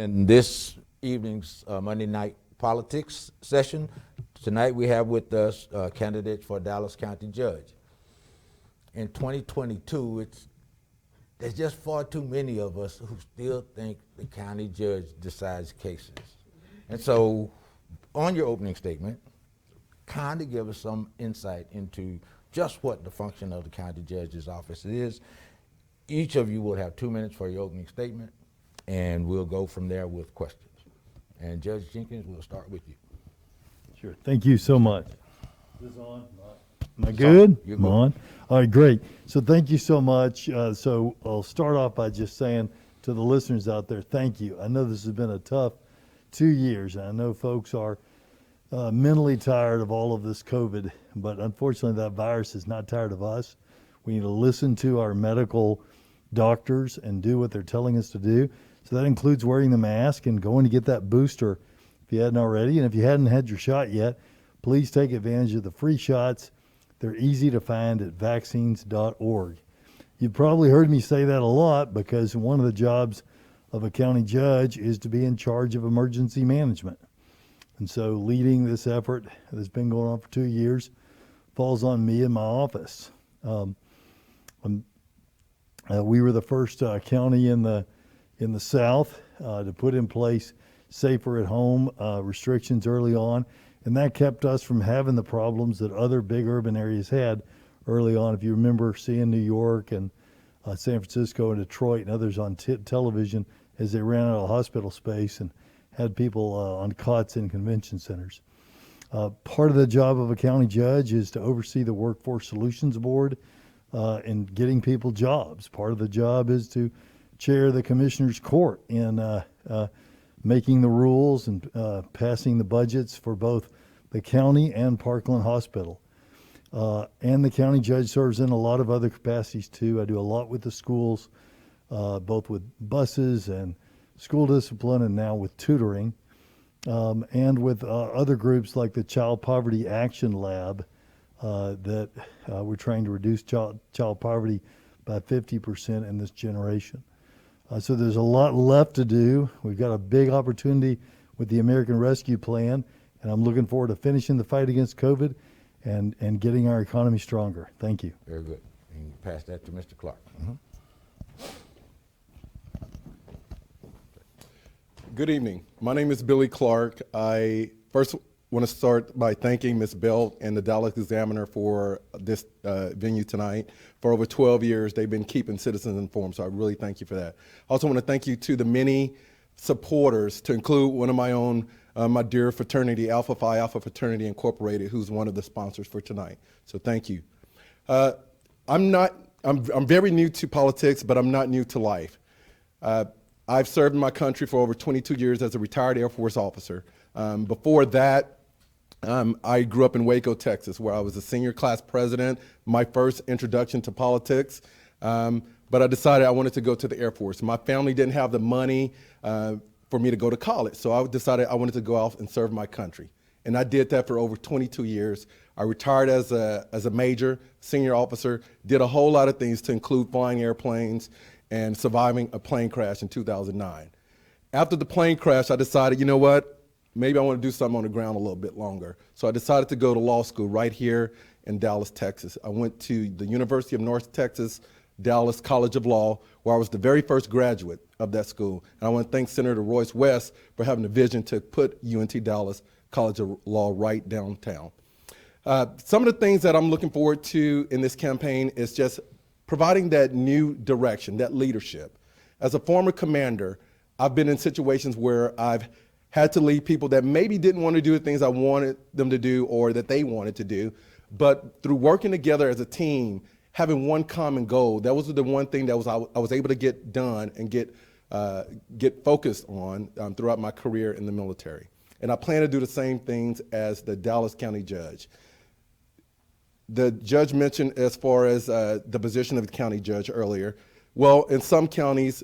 begin this evening's Monday night politics session. Tonight we have with us candidates for Dallas County Judge. In 2022, there's just far too many of us who still think the county judge decides cases. And so, on your opening statement, kind of give us some insight into just what the function of the county judge's office is. Each of you will have 2 minutes for your opening statement, and we'll go from there with questions. And Judge Jenkins, we'll start with you. Sure. Thank you so much. Is this on? Am I good? You're I'm good. on. All right, great. So thank you so much. So I'll start off by just saying to the listeners out there, thank you. I know this has been a tough 2 years, and I know folks are mentally tired of all of this COVID, but unfortunately that virus is not tired of us. We need to listen to our medical doctors and do what they're telling us to do. So that includes wearing the mask and going to get that booster if you hadn't already. And if you hadn't had your shot yet, please take advantage of the free shots. They're easy to find at vaccines.org. You've probably heard me say that a lot because one of the jobs of a county judge is to be in charge of emergency management. And so leading this effort that's been going on for 2 years falls on me and my office. We were the first county in the South to put in place safer at home restrictions early on, and that kept us from having the problems that other big urban areas had early on. If you remember seeing New York and San Francisco and Detroit and others on television as they ran out of hospital space and had people on cots in convention centers. Part of the job of a county judge is to oversee the Workforce Solutions Board in getting people jobs. Part of the job is to chair the Commissioner's Court in making the rules and passing the budgets for both the county and Parkland Hospital. And the county judge serves in a lot of other capacities too. I do a lot with the schools, both with buses and school discipline and now with tutoring, and with other groups like the Child Poverty Action Lab that we're trying to reduce child poverty by 50% in this generation. So there's a lot left to do. We've got a big opportunity with the American Rescue Plan, and I'm looking forward to finishing the fight against COVID and getting our economy stronger. Thank you. Very good. And you pass that to Mr. Clark. Good evening. My name is Billy Clark. I first want to start by thanking Ms. Belt and the Dallas Examiner for this venue tonight. For over 12 years, they've been keeping citizens informed, so I really thank you for that. I also want to thank you to the many supporters, to include one of my own, my dear fraternity, Alpha Phi Alpha Fraternity Incorporated, who's one of the sponsors for tonight. So thank you. I'm very new to politics, but I'm not new to life. I've served in my country for over 22 years as a retired Air Force officer. Before that, I grew up in Waco, Texas, where I was a senior class president, my first introduction to politics. But I decided I wanted to go to the Air Force. My family didn't have the money for me to go to college, so I decided I wanted to go out and serve my country. And I did that for over 22 years. I retired as a major, senior officer, did a whole lot of things to include flying airplanes and surviving a plane crash in 2009. After the plane crash, I decided, you know what, maybe I want to do something on the ground a little bit longer. So I decided to go to law school right here in Dallas, Texas. I went to the University of North Texas, Dallas College of Law, where I was the very first graduate of that school. And I want to thank Senator Royce West for having the vision to put UNT Dallas College of Law right downtown. Some of the things that I'm looking forward to in this campaign is just providing that new direction, that leadership. As a former commander, I've been in situations where I've had to lead people that maybe didn't want to do the things I wanted them to do or that they wanted to do, but through working together as a team, having one common goal, that was the one thing that I was able to get done and get focused on throughout my career in the military. And I plan to do the same things as the Dallas County Judge. The judge mentioned as far as the position of the county judge earlier. Well, in some counties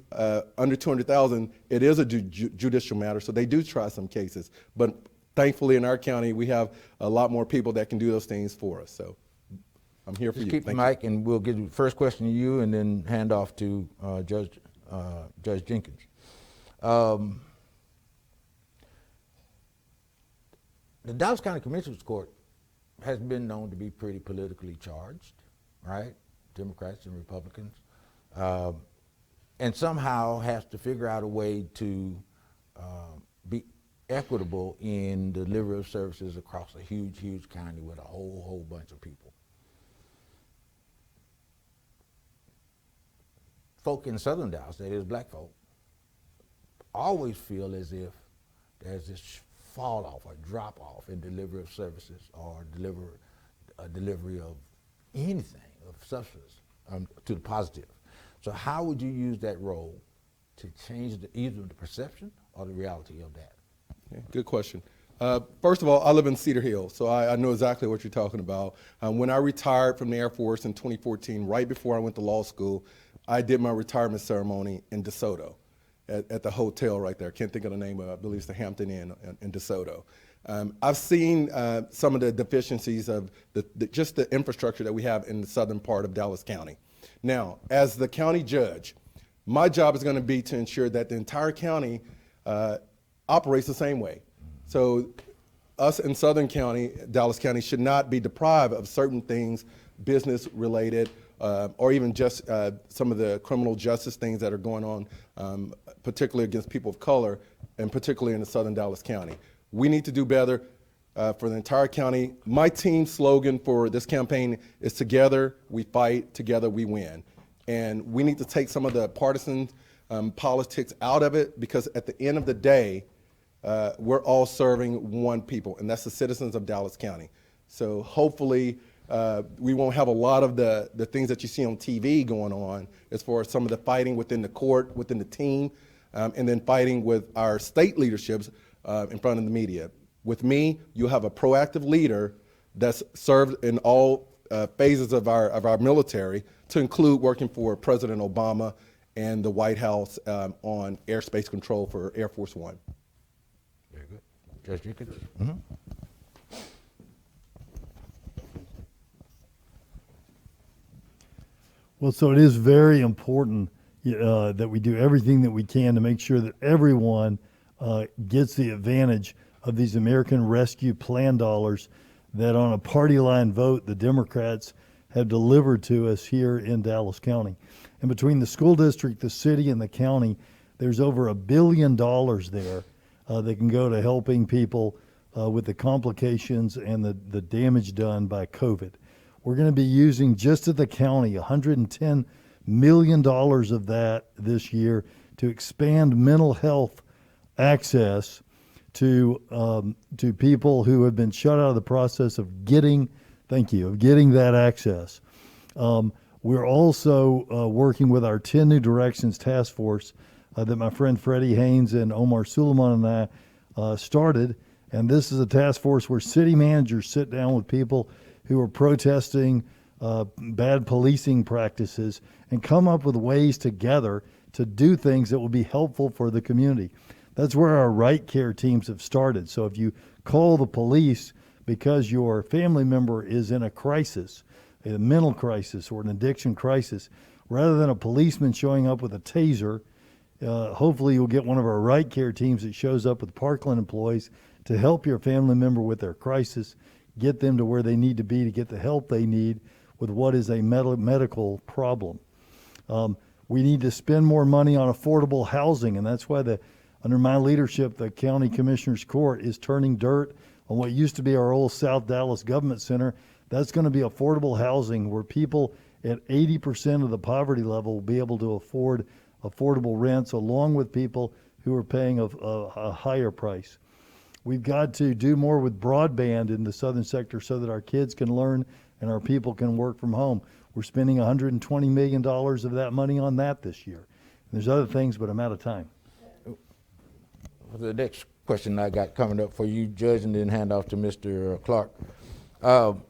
under 200,000, it is a judicial matter, so they do try some cases. But thankfully in our county, we have a lot more people that can do those things for us. So I'm here for you. Just keep the mic and we'll give the first question to you and then hand off to Judge Jenkins. the Dallas County Commissioners Court has been known to be pretty politically charged, right? Democrats and Republicans, and somehow has to figure out a way to be equitable in delivery of services across a huge, huge county with a whole bunch of people. Folk in Southern Dallas, that is black folk, always feel as if there's this fall off or drop off in delivery of services or delivery of anything, of substance, to the positive. So how would you use that role to change either the perception or the reality of that? Yeah, good question. First of all, I live in Cedar Hill, so I know exactly what you're talking about. When I retired from the Air Force in 2014, right before I went to law school, I did my retirement ceremony in DeSoto at the hotel right there. I can't think of the name of it. I believe it's the Hampton Inn in DeSoto. I've seen some of the deficiencies of just the infrastructure that we have in the southern part of Dallas County. Now, as the county judge, my job is going to be to ensure that the entire county operates the same way. So us in Southern County, Dallas County, should not be deprived of certain things, business related, or even just some of the criminal justice things that are going on, particularly against people of color, and particularly in the Southern Dallas County. We need to do better for the entire county. My team's slogan for this campaign is "Together we fight, together we win." And we need to take some of the partisan politics out of it, because at the end of the day, we're all serving one people, and that's the citizens of Dallas County. So hopefully we won't have a lot of the things that you see on TV going on as far as some of the fighting within the court, within the team, and then fighting with our state leaderships in front of the media. With me, you'll have a proactive leader that's served in all phases of our military, to include working for President Obama and the White House on airspace control for Air Force One. Very good. Judge Jenkins? Mm-hmm. Well, so it is very important that we do everything that we can to make sure that everyone gets the advantage of these American Rescue Plan dollars that on a party line vote the Democrats have delivered to us here in Dallas County. And between the school district, the city, and the county, there's over $1 billion there that can go to helping people with the complications and the damage done by COVID. We're going to be using, just at the county, $110 million of that this year to expand mental health access to people who have been shut out of the process of getting that access. We're also working with our 10 New Directions Task Force that my friend Freddie Haynes and Omar Suleiman and I started. And this is a task force where city managers sit down with people who are protesting bad policing practices and come up with ways together to do things that will be helpful for the community. That's where our Right Care teams have started. So if you call the police because your family member is in a crisis, a mental crisis or an addiction crisis, rather than a policeman showing up with a taser, hopefully you'll get one of our Right Care teams that shows up with Parkland employees to help your family member with their crisis, get them to where they need to be to get the help they need with what is a medical problem. We need to spend more money on affordable housing, and that's why under my leadership, the County Commissioners Court is turning dirt on what used to be our old South Dallas Government Center. That's going to be affordable housing where people at 80% of the poverty level will be able to afford affordable rents, along with people who are paying a higher price. We've got to do more with broadband in the southern sector so that our kids can learn and our people can work from home. We're spending $120 million of that money on that this year. And there's other things, but I'm out of time. The next question I got coming up for you, Judge, and then hand off to Mr. Clark. No,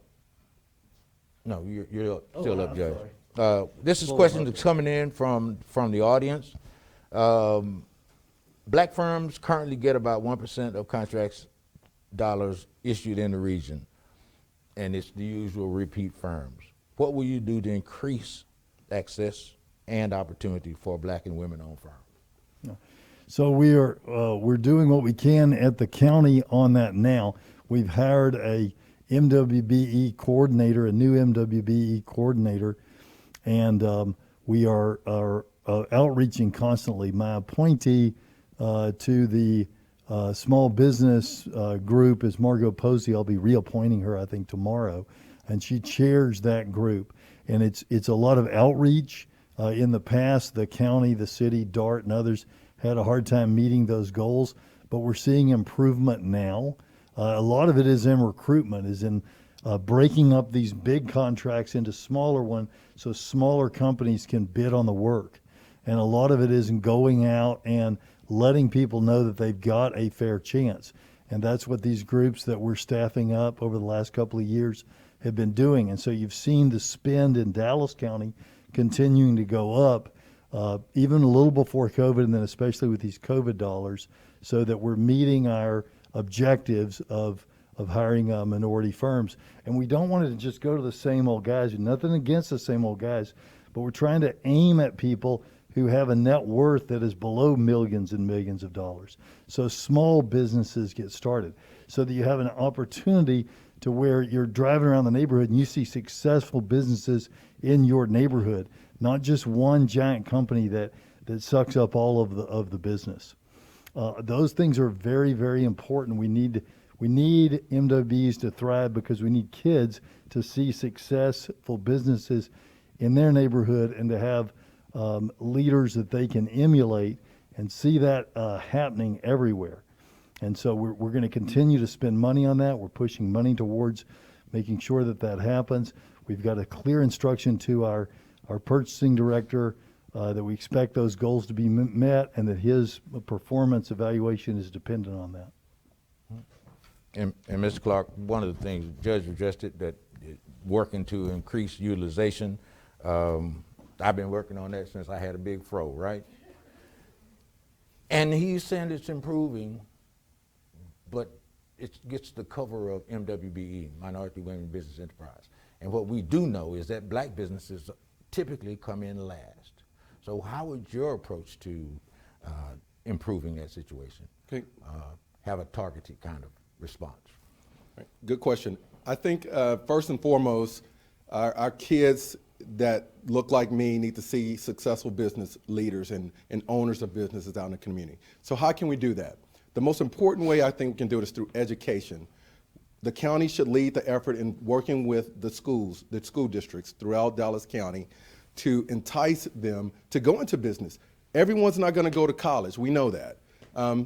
you're still up, Judge. This is a question that's coming in from the audience. Black firms currently get about 1% of contracts dollars issued in the region, and it's the usual repeat firms. What will you do to increase access and opportunity for black and women-owned firms? So we're doing what we can at the county on that now. We've hired a MWBE coordinator, a new MWBE coordinator, and we are outreaching constantly. My appointee to the small business group is Margot Posey. I'll be reappointing her, I think, tomorrow, and she chairs that group. And it's a lot of outreach. In the past, the county, the city, DART, and others had a hard time meeting those goals, but we're seeing improvement now. A lot of it is in recruitment, is in breaking up these big contracts into smaller ones so smaller companies can bid on the work. And a lot of it is in going out and letting people know that they've got a fair chance. And that's what these groups that we're staffing up over the last couple of years have been doing. And so you've seen the spend in Dallas County continuing to go up, even a little before COVID, and then especially with these COVID dollars, so that we're meeting our objectives of hiring minority firms. And we don't want it to just go to the same old guys. Nothing against the same old guys, but we're trying to aim at people who have a net worth that is below millions and millions of dollars. So small businesses get started, so that you have an opportunity to where you're driving around the neighborhood and you see successful businesses in your neighborhood, not just one giant company that sucks up all of the business. Those things are very, very important. We need MWBs to thrive because we need kids to see successful businesses in their neighborhood and to have leaders that they can emulate and see that happening everywhere. And so we're going to continue to spend money on that. We're pushing money towards making sure that that happens. We've got a clear instruction to our purchasing director that we expect those goals to be met, and that his performance evaluation is dependent on that. And Mr. Clark, one of the things the judge addressed it, that working to increase utilization. I've been working on that since I had a big fro, right? And he's saying it's improving, but it gets the cover of MWBE, Minority Women Business Enterprise. And what we do know is that black businesses typically come in last. So how would your approach to improving that situation? Okay. Have a targeted kind of response? Right. Good question. I think first and foremost, our kids that look like me need to see successful business leaders and owners of businesses out in the community. So how can we do that? The most important way I think we can do it is through education. The county should lead the effort in working with the schools, the school districts throughout Dallas County to entice them to go into business. Everyone's not going to go to college. We know that.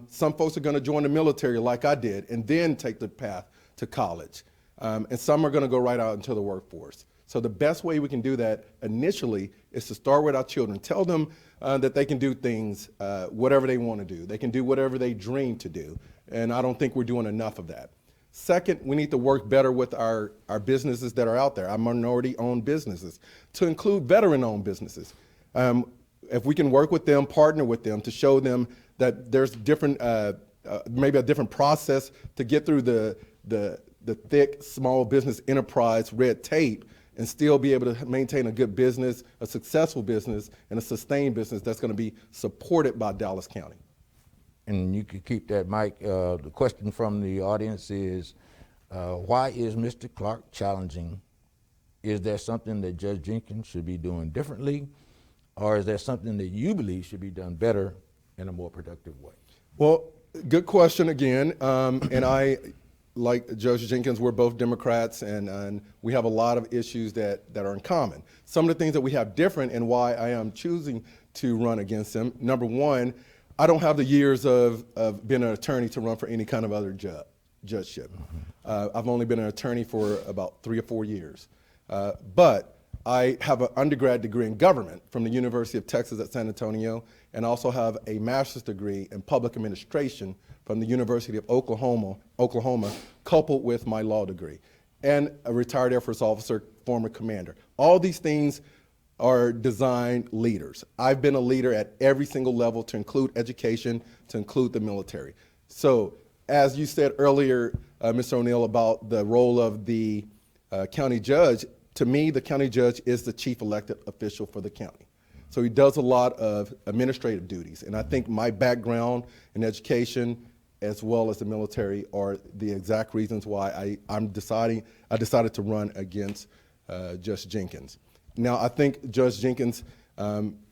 Some folks are going to join the military like I did and then take the path to college. And some are going to go right out into the workforce. So the best way we can do that initially is to start with our children. Tell them that they can do things, whatever they want to do. They can do whatever they dream to do. And I don't think we're doing enough of that. Second, we need to work better with our businesses that are out there, our minority-owned businesses, to include veteran-owned businesses. If we can work with them, partner with them to show them that there's different, maybe a different process to get through the thick small business enterprise red tape and still be able to maintain a good business, a successful business, and a sustained business that's going to be supported by Dallas County. And you could keep that, Mike. The question from the audience is, why is Mr. Clark challenging? Is there something that Judge Jenkins should be doing differently, or is there something that you believe should be done better in a more productive way? Well, good question again. And I, like Judge Jenkins, we're both Democrats, and we have a lot of issues that are in common. Some of the things that we have different and why I am choosing to run against him. Number one, I don't have the years of being an attorney to run for any kind of other judgeship. I've only been an attorney for about 3 or 4 years. But I have an undergrad degree in government from the University of Texas at San Antonio, and also have a master's degree in public administration from the University of Oklahoma, coupled with my law degree, and a retired Air Force officer, former commander. All these things are designed leaders. I've been a leader at every single level, to include education, to include the military. So as you said earlier, Mr. O'Neill, about the role of the county judge, to me, the county judge is the chief elected official for the county. So he does a lot of administrative duties. And I think my background in education as well as the military are the exact reasons why I decided to run against Judge Jenkins. Now, I think Judge Jenkins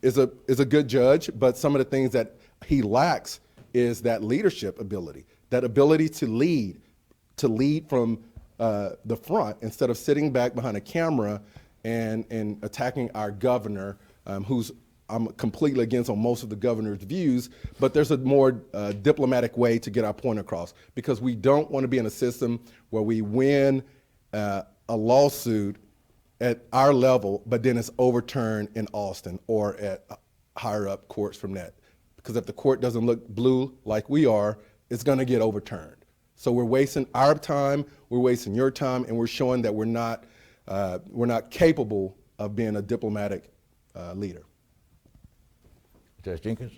is a good judge, but some of the things that he lacks is that leadership ability, that ability to lead from the front instead of sitting back behind a camera and attacking our governor, who's I'm completely against on most of the governor's views, but there's a more diplomatic way to get our point across, because we don't want to be in a system where we win a lawsuit at our level, but then it's overturned in Austin or at higher up courts from that. Because if the court doesn't look blue like we are, it's going to get overturned. So we're wasting our time, we're wasting your time, and we're showing that we're not capable of being a diplomatic leader. Judge Jenkins?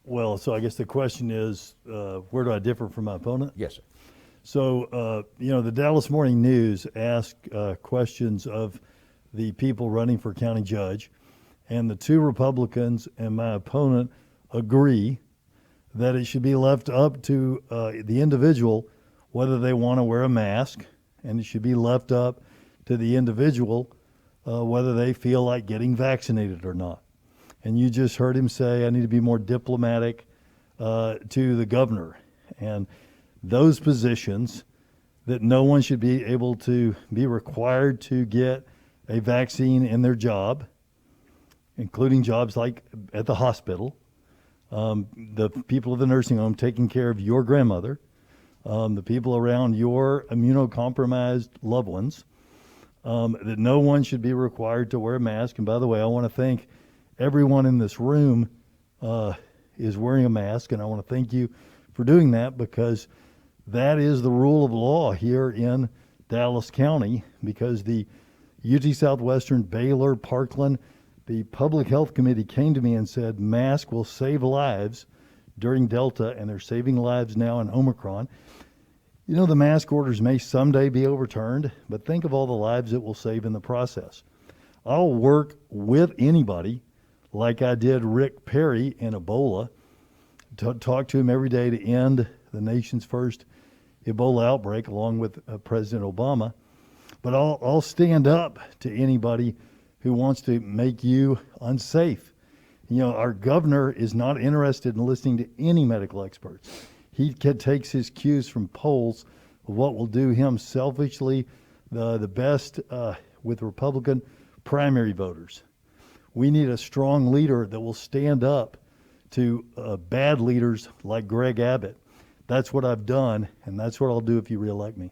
Well, so I guess the question is, where do I differ from my opponent? Yes, sir. So, the Dallas Morning News asked questions of the people running for county judge, and the two Republicans and my opponent agree that it should be left up to the individual whether they want to wear a mask, and it should be left up to the individual whether they feel like getting vaccinated or not. And you just heard him say, I need to be more diplomatic to the governor. And those positions, that no one should be able to be required to get a vaccine in their job, including jobs like at the hospital, the people of the nursing home taking care of your grandmother, the people around your immunocompromised loved ones, that no one should be required to wear a mask. And by the way, I want to thank everyone in this room is wearing a mask, and I want to thank you for doing that, because that is the rule of law here in Dallas County, because the UT Southwestern, Baylor, Parkland, the Public Health Committee came to me and said mask will save lives during Delta, and they're saving lives now in Omicron. The mask orders may someday be overturned, but think of all the lives it will save in the process. I'll work with anybody, like I did Rick Perry in Ebola, to talk to him every day to end the nation's first Ebola outbreak, along with President Obama. But I'll stand up to anybody who wants to make you unsafe. Our governor is not interested in listening to any medical experts. He takes his cues from polls of what will do him selfishly the best with Republican primary voters. We need a strong leader that will stand up to bad leaders like Greg Abbott. That's what I've done, and that's what I'll do if you reelect me.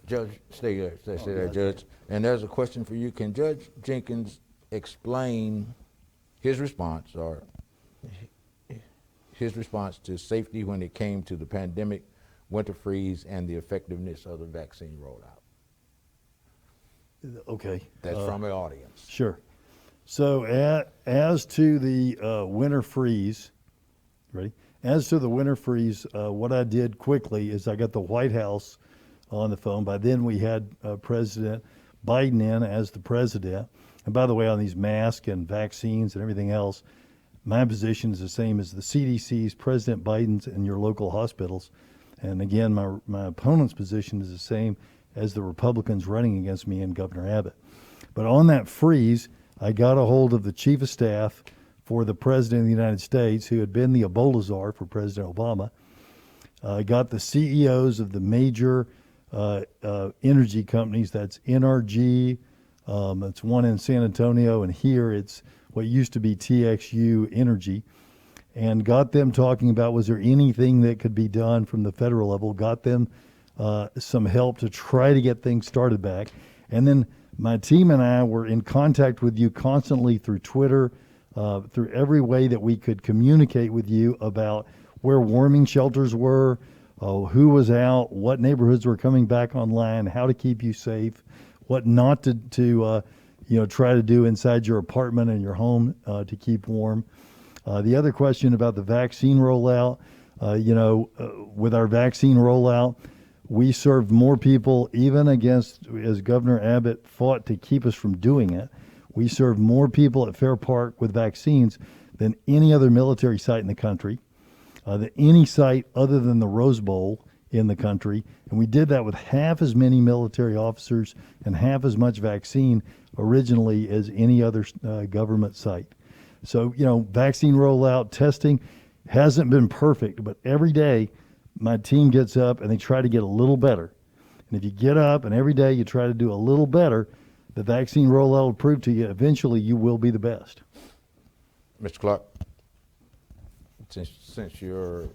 Judge, stay there, Judge. And there's a question for you. Can Judge Jenkins explain his response to safety when it came to the pandemic, winter freeze, and the effectiveness of the vaccine rollout? Okay. That's from the audience. Sure. So as to the winter freeze, ready? As to the winter freeze, what I did quickly is I got the White House on the phone. By then we had President Biden in as the president. And by the way, on these masks and vaccines and everything else, my position is the same as the CDC's, President Biden's, and your local hospitals. And again, my opponent's position is the same as the Republicans running against me and Governor Abbott. But on that freeze, I got a hold of the chief of staff for the President of the United States, who had been the Ebola czar for President Obama. I got the CEOs of the major energy companies. That's NRG, it's one in San Antonio, and here it's what used to be TXU Energy, and got them talking about, was there anything that could be done from the federal level, got them some help to try to get things started back. And then my team and I were in contact with you constantly through Twitter, through every way that we could communicate with you about where warming shelters were, who was out, what neighborhoods were coming back online, how to keep you safe, what not to try to do inside your apartment and your home to keep warm. The other question about the vaccine rollout, with our vaccine rollout, we served more people, even as Governor Abbott fought to keep us from doing it. We serve more people at Fair Park with vaccines than any other military site in the country, than any site other than the Rose Bowl in the country. And we did that with half as many military officers and half as much vaccine originally as any other government site. So, vaccine rollout, testing hasn't been perfect, but every day my team gets up and they try to get a little better. And if you get up and every day you try to do a little better, the vaccine rollout will prove to you eventually you will be the best. Mr. Clark, since your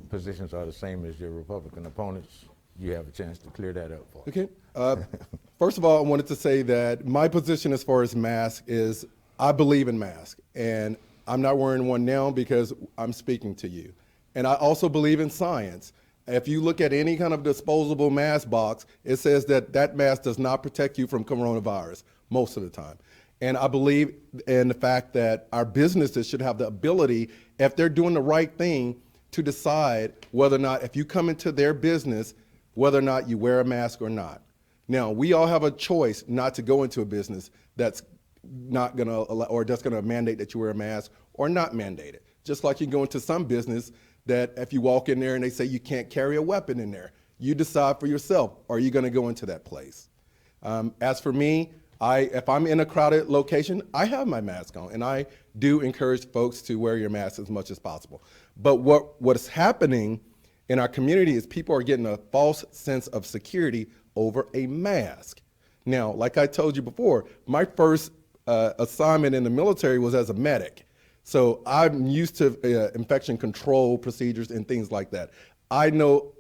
positions are the same as your Republican opponents, you have a chance to clear that up for us. Okay. First of all, I wanted to say that my position as far as masks is I believe in masks, and I'm not wearing one now because I'm speaking to you. And I also believe in science. If you look at any kind of disposable mask box, it says that that mask does not protect you from coronavirus most of the time. And I believe in the fact that our businesses should have the ability, if they're doing the right thing, to decide whether or not, if you come into their business, whether or not you wear a mask or not. Now, we all have a choice not to go into a business that's not going to allow, or that's going to mandate that you wear a mask or not mandate it. Just like you go into some business that if you walk in there and they say you can't carry a weapon in there, you decide for yourself, are you going to go into that place? As for me, if I'm in a crowded location, I have my mask on, and I do encourage folks to wear your mask as much as possible. But what is happening in our community is people are getting a false sense of security over a mask. Now, like I told you before, my first assignment in the military was as a medic. So I'm used to infection control procedures and things like that. I know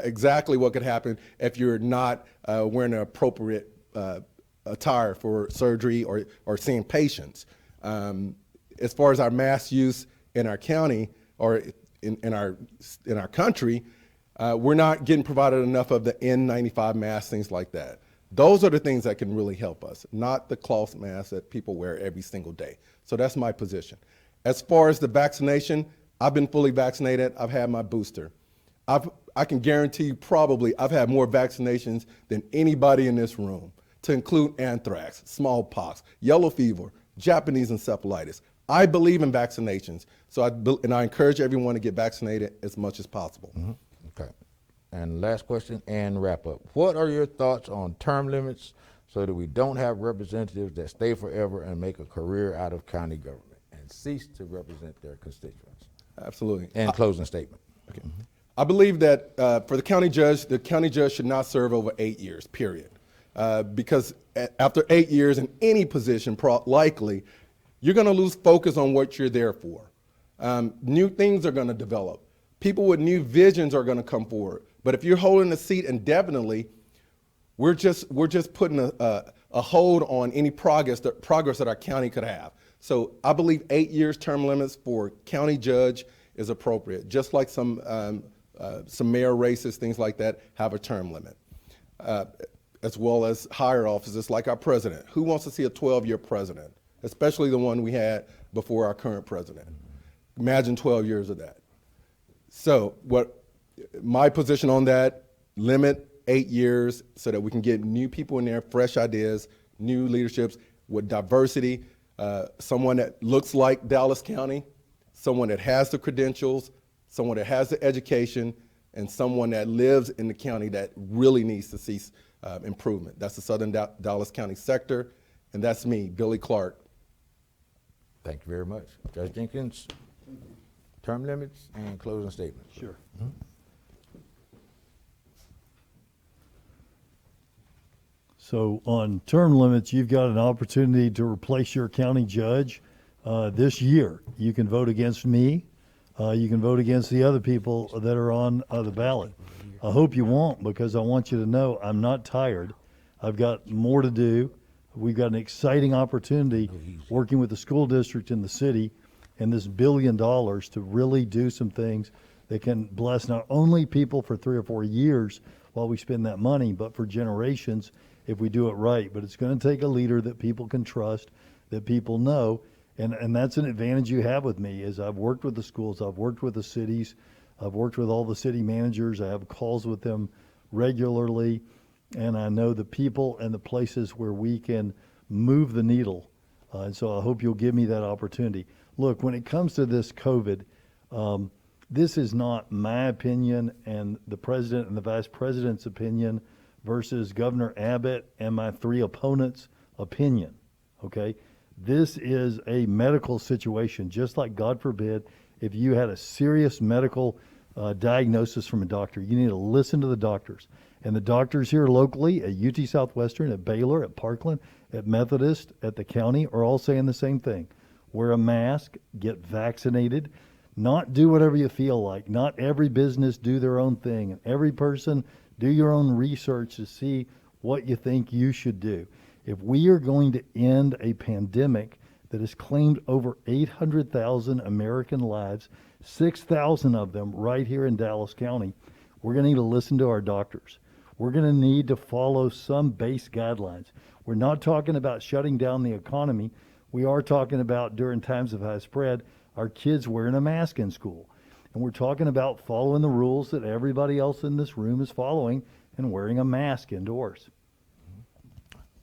exactly what could happen if you're not wearing an appropriate attire for surgery or seeing patients. As far as our mask use in our county or in our country, we're not getting provided enough of the N95 masks, things like that. Those are the things that can really help us, not the cloth masks that people wear every single day. So that's my position. As far as the vaccination, I've been fully vaccinated. I've had my booster. I can guarantee you probably I've had more vaccinations than anybody in this room, to include anthrax, smallpox, yellow fever, Japanese encephalitis. I believe in vaccinations, so I encourage everyone to get vaccinated as much as possible. Mm-hmm. Okay. And last question and wrap up. What are your thoughts on term limits so that we don't have representatives that stay forever and make a career out of county government and cease to represent their constituents? Absolutely. And closing statement. Okay. Mm-hmm. I believe that for the county judge should not serve over 8 years, period. Because after 8 years in any position, likely, you're going to lose focus on what you're there for. New things are going to develop. People with new visions are going to come forward. But if you're holding the seat indefinitely, we're just putting a hold on any progress that our county could have. So I believe 8 years term limits for county judge is appropriate, just like some mayor races, things like that, have a term limit. As well as higher offices like our president. Who wants to see a 12-year president, especially the one we had before our current president? Imagine 12 years of that. So my position on that, limit 8 years so that we can get new people in there, fresh ideas, new leaderships with diversity, someone that looks like Dallas County, someone that has the credentials, someone that has the education, and someone that lives in the county that really needs to see improvement. That's the Southern Dallas County sector, and that's me, Billy Clark. Thank you very much. Judge Jenkins, term limits and closing statements. Sure. Mm-hmm. So on term limits, you've got an opportunity to replace your county judge this year. You can vote against me. You can vote against the other people that are on the ballot. I hope you won't, because I want you to know I'm not tired. I've got more to do. We've got an exciting opportunity working with the school district in the city and this $1 billion to really do some things that can bless not only people for 3 or 4 years while we spend that money, but for generations if we do it right. But it's going to take a leader that people can trust, that people know. And that's an advantage you have with me, is I've worked with the schools, I've worked with the cities, I've worked with all the city managers, I have calls with them regularly, and I know the people and the places where we can move the needle. And so I hope you'll give me that opportunity. Look, when it comes to this COVID, this is not my opinion and the president and the vice president's opinion versus Governor Abbott and my three opponents' opinion, okay? This is a medical situation, just like, God forbid, if you had a serious medical diagnosis from a doctor, you need to listen to the doctors. And the doctors here locally at UT Southwestern, at Baylor, at Parkland, at Methodist, at the county are all saying the same thing. Wear a mask, get vaccinated, not do whatever you feel like. Not every business do their own thing. And every person do your own research to see what you think you should do. If we are going to end a pandemic that has claimed over 800,000 American lives, 6,000 of them right here in Dallas County, we're going to need to listen to our doctors. We're going to need to follow some base guidelines. We're not talking about shutting down the economy. We are talking about, during times of high spread, our kids wearing a mask in school. And we're talking about following the rules that everybody else in this room is following and wearing a mask indoors.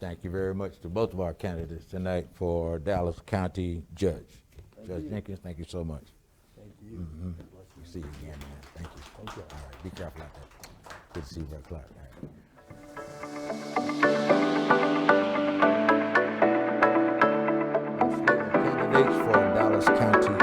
Thank you very much to both of our candidates tonight for Dallas County Judge. Judge Jenkins, thank you so much. Thank you. We'll see you again, man. Thank you. Thank you. All right, be careful out there. Good to see you, Brother Clark. All right. Candidates for Dallas County